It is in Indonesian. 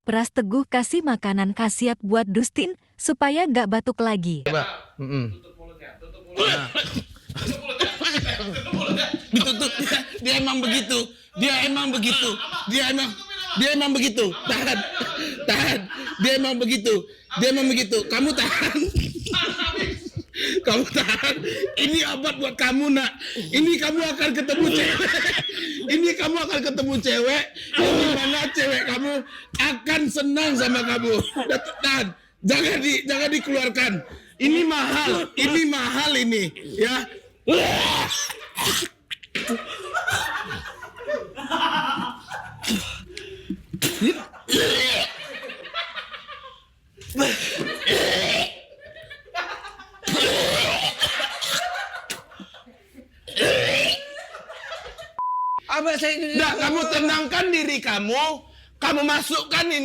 Pras Teguh kasih makanan khasiat buat Dustin supaya gak batuk lagi. Coba. Tutup mulutnya. Nah. Ditutup. Dia emang begitu. Dia emang begitu. Tahan. Dia emang begitu. Kamu tahan. Kamu tahan. Ini obat buat kamu, Nak. Ini kamu akan ketemu cewek. Yang dimana cewek kamu akan senang sama kamu. Tahan. Jangan dikeluarkan. Ini mahal ini, ya. Abah saya... Kamu tenangkan diri kamu masukkan ini.